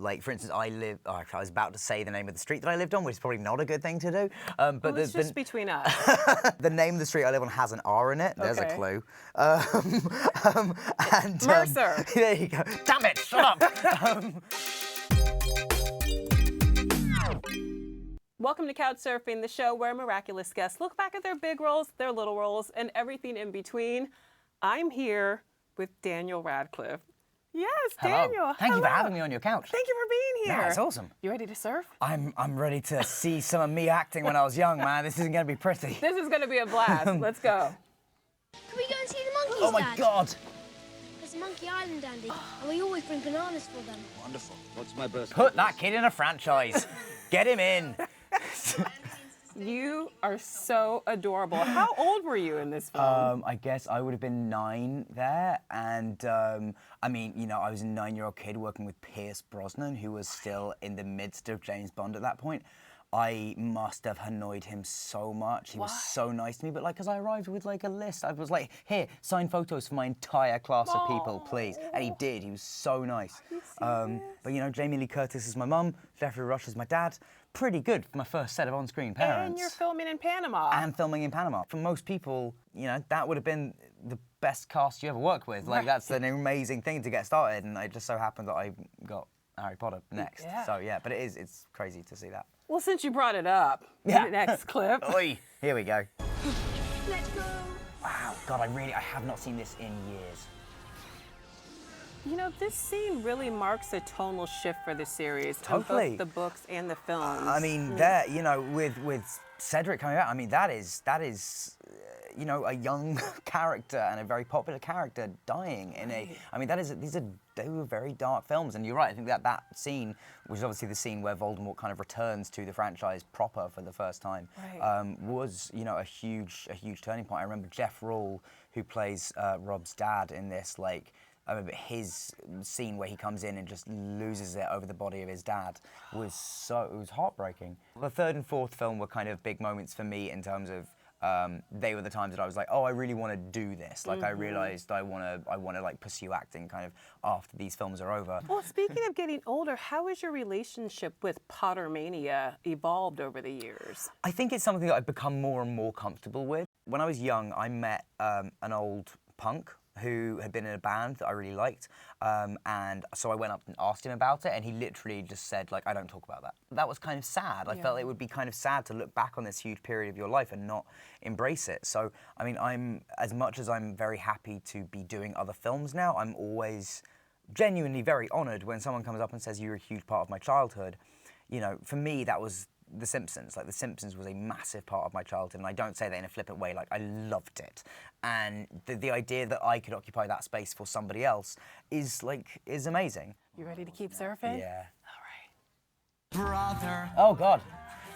Like, for instance, I was about to say the name of the street that I lived on, which is probably not a good thing to do. But well, it's just between us. The name of the street I live on has an R in it. There's a clue. And, Mercer. There you go. Damn it, shut up. Welcome to Couch Surfing, the show where miraculous guests look back at their big roles, their little roles, and everything in between. I'm here with Daniel Radcliffe. Yes, Hello. Daniel. Thank you for having me on your couch. Thank you for being here. Yeah, it's awesome. You ready to surf? I'm ready to see some of me acting when I was young, man. This isn't going to be pretty. This is going to be a blast. Let's go. Can we go and see the monkeys, Oh my Dad? God. There's Monkey Island, Andy, and we always bring bananas for them. Wonderful. What's my birthday? Put that kid in a franchise. Get him in. You are so adorable. How old were you in this film? I guess I would have been 9 there, and I mean, you know, I was a 9-year-old kid working with Pierce Brosnan, who was still in the midst of James Bond at that point. I must have annoyed him so much. He was so nice to me, but like, as I arrived with like a list, I was like, here, sign photos for my entire class of people, please. And he did. He was so nice. But you know, Jamie Lee Curtis is my mum, Jeffrey Rush is my dad. Pretty good for my first set of on-screen parents. And you're filming in Panama. And filming in Panama. For most people, you know, that would have been the best cast you ever worked with. Like, that's an amazing thing to get started, and it just so happened that I got Harry Potter next. Yeah. So yeah, but it's crazy to see that. Well, since you brought it up, Yeah. the next clip. Oi, here we go. Let's go. Wow, God, I have not seen this in years. You know, this scene really marks a tonal shift for the series. Totally. On both the books and the films. I mean, there, you know, with Cedric coming out, I mean, that is, you know, a young character and a very popular character dying in a. I mean, they were very dark films, and you're right. I think that scene, which is obviously the scene where Voldemort kind of returns to the franchise proper for the first time, was, you know, a huge turning point. I remember Jeff Rawle, who plays Rob's dad in this, like. I remember his scene where he comes in and just loses it over the body of his dad it was heartbreaking. The third and fourth film were kind of big moments for me in terms of they were the times that I was like, oh, I really want to do this. Like, I realized I want to like pursue acting kind of after these films are over. Well, speaking of getting older, how has your relationship with Pottermania evolved over the years? I think it's something that I've become more and more comfortable with. When I was young, I met an old punk who had been in a band that I really liked, and so I went up and asked him about it, and he literally just said, like, I don't talk about that. That was kind of sad. I felt it would be kind of sad to look back on this huge period of your life and not embrace it. So, I mean, as much as I'm very happy to be doing other films now, I'm always genuinely very honored when someone comes up and says, you're a huge part of my childhood. You know, for me, that was The Simpsons. Like, The Simpsons was a massive part of my childhood, and I don't say that in a flippant way. Like, I loved it. And the idea that I could occupy that space for somebody else is amazing. You ready to keep surfing? Yeah. All right. Brother. Oh, God.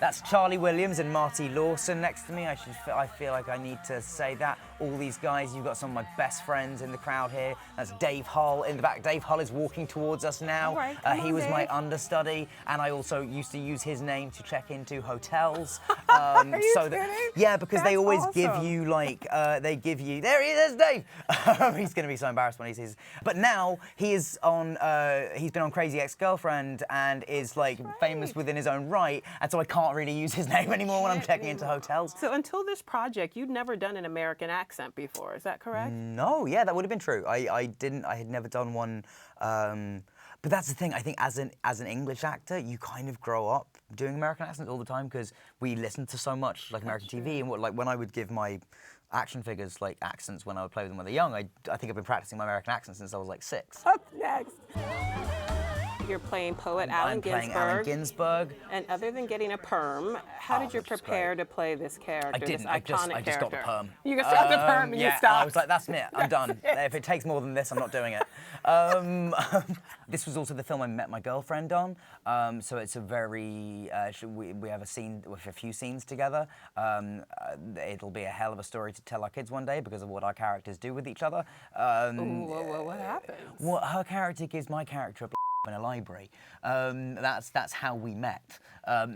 That's Charlie Williams and Marty Lawson next to me. I feel like I need to say that. All these guys, you've got some of my best friends in the crowd here. That's Dave Hull in the back. Dave Hull is walking towards us now. All right, come he on, was my Dave. understudy, and I also used to use his name to check into hotels. Are you kidding? Yeah, because they That's always give awesome. you there he is, Dave. He's going to be so embarrassed when he sees. But now he is on. He's been on Crazy Ex-Girlfriend and is like famous within his own right, and so I can't really use his name anymore when I'm checking into hotels. So until this project, you'd never done an American accent before, is that correct? No, yeah, that would have been true. I had never done one. But that's the thing. I think as an English actor, you kind of grow up doing American accents all the time because we listen to so much like American TV, and when I would give my action figures like accents when I would play with them when they're young, I think I've been practicing my American accent since I was like 6. Up next. You're playing poet Allen I'm playing Ginsberg. Allen Ginsberg. And other than getting a perm, how did you which is prepare to play this character? I didn't. This I iconic just got the character? perm. You just got the perm and yeah, you stopped. I was like, that's it. I'm done. If it takes more than this, I'm not doing it. This was also the film I met my girlfriend on. So it's a very we have a scene with a few scenes together. It'll be a hell of a story to tell our kids one day because of what our characters do with each other. What happens? Well, her character gives my character a in a library. That's how we met.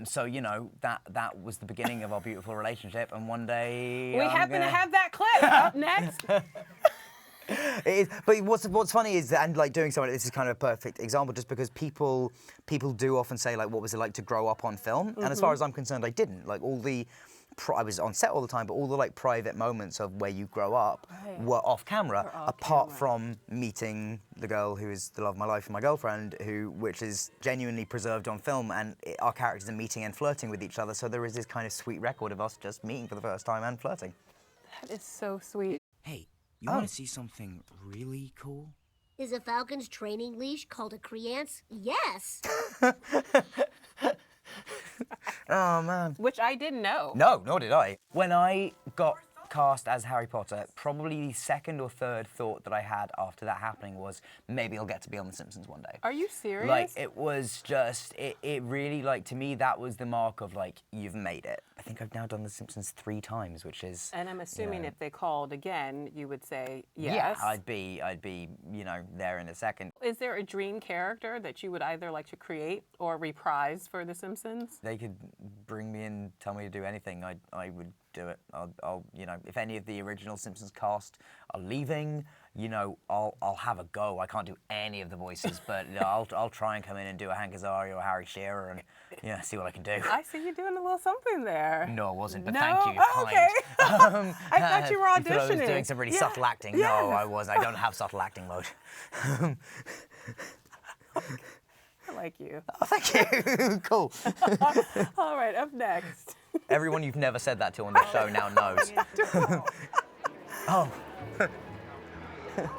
So you know that was the beginning of our beautiful relationship. And one day We happen to have that clip up next. It is, but what's funny is that, and like doing something, this is kind of a perfect example, just because people do often say like, what was it like to grow up on film? And as far as I'm concerned, I didn't. Like all the, I was on set all the time, but all the like private moments of where you grow up were off camera, apart from meeting the girl who is the love of my life and my girlfriend, which is genuinely preserved on film, and our characters are meeting and flirting with each other. So there is this kind of sweet record of us just meeting for the first time and flirting. That is so sweet. Hey, you want to see something really cool? Is a falcon's training leash called a creance? Yes. Oh, man. Which I didn't know. No, nor did I. When I got cast as Harry Potter, probably the second or third thought that I had after that happening was, maybe I'll get to be on The Simpsons one day. Are you serious? Like, it was just, it really, like, to me, that was the mark of, like, you've made it. I think I've now done The Simpsons 3 times, which is... And I'm assuming if they called again, you would say yes. Yeah, I'd be, you know, there in a second. Is there a dream character that you would either like to create or reprise for The Simpsons? They could bring me in, tell me to do anything, I would do it. I'll, you know, if any of the original Simpsons cast are leaving, you know, I'll have a go. I can't do any of the voices, but you know, I'll try and come in and do a Hank Azaria or a Harry Shearer and, yeah, see what I can do. I see you doing a little something there. No, I wasn't, but No? thank you. Oh, okay. I thought you were thought I was auditioning. doing some really Yeah. subtle acting. Yeah. No, I wasn't. I don't have subtle acting mode. I like you. Oh, thank you. Cool. All right, up next. Everyone you've never said that to on the show now knows. Oh.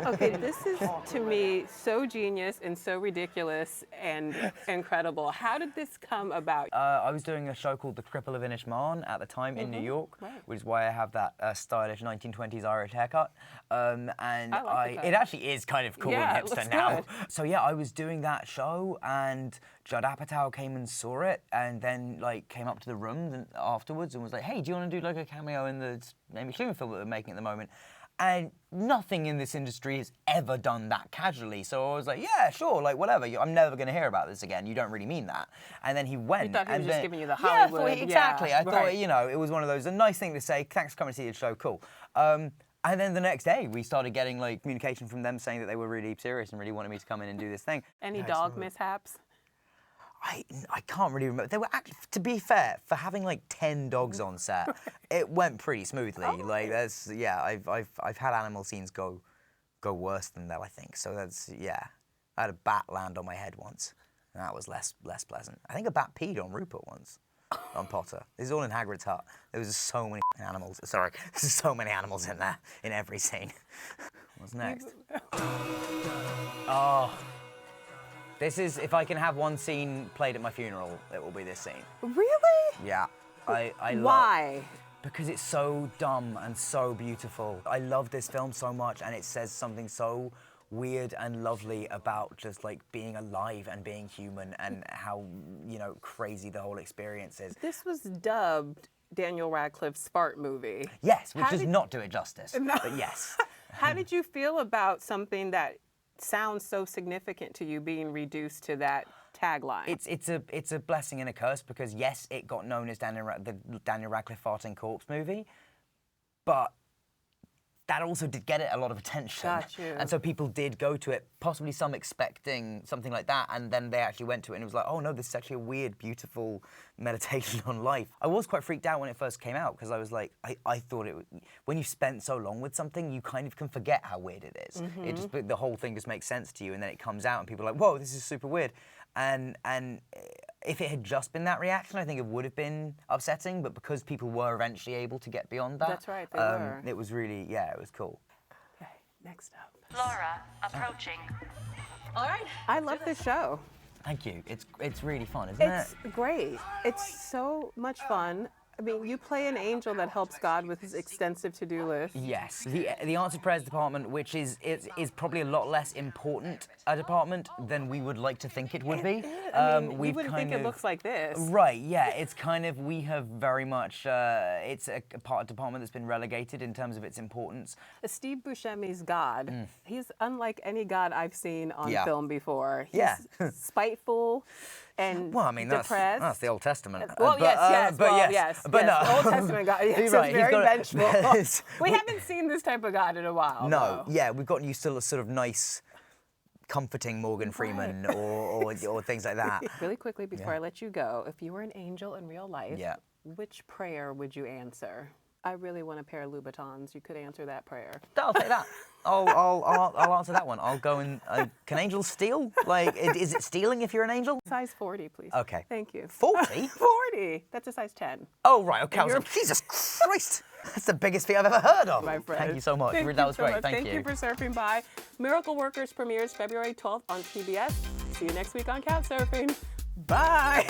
Okay, this is, to me, so genius and so ridiculous and incredible. How did this come about? I was doing a show called The Cripple of Inishmaan at the time in New York, which is why I have that stylish 1920s Irish haircut. And I like the cut. it actually is kind of cool Yeah, it and hipster looks now. good. So yeah, I was doing that show, and Judd Apatow came and saw it, and then like came up to the room afterwards and was like, "Hey, do you want to do like a cameo in the Amy Schumer film that we're making at the moment?" And nothing in this industry has ever done that casually. So I was like, yeah, sure, like whatever. I'm never going to hear about this again. You don't really mean that. And then he went. You thought he and was just then, giving you the Yeah, Hollywood. exactly. I thought, right. you know, it was one of those, a nice thing to say, thanks for coming to see the show, cool. And then the next day, we started getting like communication from them saying that they were really serious and really wanted me to come in and do this thing. Any dog mishaps? I can't really remember. They were actually, to be fair, for having like 10 dogs on set, it went pretty smoothly. Like that's, yeah, I've had animal scenes go worse than that, I think. So that's, yeah. I had a bat land on my head once, and that was less pleasant. I think a bat peed on Rupert once, on Potter. This is all in Hagrid's hut. There was so many animals. Sorry, there's so many animals in there, in every scene. What's next? Oh. This is, if I can have one scene played at my funeral, it will be this scene. Really? Yeah. I Why? because it's so dumb and so beautiful. I love this film so much, and it says something so weird and lovely about just like being alive and being human and how, you know, crazy the whole experience is. This was dubbed Daniel Radcliffe's Fart movie. Yes, which How does did- not do it justice, No. but yes. How did you feel about something that sounds so significant to you being reduced to that tagline? It's a blessing and a curse, because yes, it got known as the Daniel Radcliffe farting corpse movie, but that also did get it a lot of attention. Got you. And so people did go to it, possibly some expecting something like that, and then they actually went to it and it was like, oh no, this is actually a weird, beautiful meditation on life. I was quite freaked out when it first came out, because I was like, I thought it, when you've spent so long with something, you kind of can forget how weird it is. It just, the whole thing just makes sense to you, and then it comes out and people are like, whoa, this is super weird. And if it had just been that reaction, I think it would have been upsetting, but because people were eventually able to get beyond that. That's right, they were. It was really, yeah, it was cool. Okay, next up. Laura, approaching. All right. I love this show. Thank you. It's really fun, isn't It's great. It's so much fun. I mean, you play an angel that helps God with his extensive to-do list. Yes, the Answered Prayers department, which is probably a lot less important a department than we would like to think it would be. I mean, you We've wouldn't kind think it of- looks like this. Right, yeah, it's kind of, we have very much, it's a part of department that's been relegated in terms of its importance. Steve Buscemi's God, he's unlike any God I've seen on Yeah. film before. He's Yeah. spiteful. and Well, I mean, depressed. that's the Old Testament. Well, yes. But Well, yes. yes. But yes. no. Old Testament God. Yes, You're it's right, he's very got vengeful. We haven't seen this type of God in a while. No, though. yeah, we've gotten used to sort of nice, comforting Morgan Freeman or things like that. Really quickly before I let you go, if you were an angel in real life, Yeah. which prayer would you answer? I really want a pair of Louboutins. You could answer that prayer. I'll take that. I'll answer that one. I'll go and can angels steal? Like, is it stealing if you're an angel? Size 40, please. Okay. Thank you. 40? 40. That's a size 10. Oh right, okay. I was like, Jesus Christ, that's the biggest thing I've ever heard of. My friend. Thank you so much. Thank That you was so great. much. Thank you. Thank you for surfing by. Miracle Workers premieres February 12th on PBS. See you next week on Couch Surfing. Bye.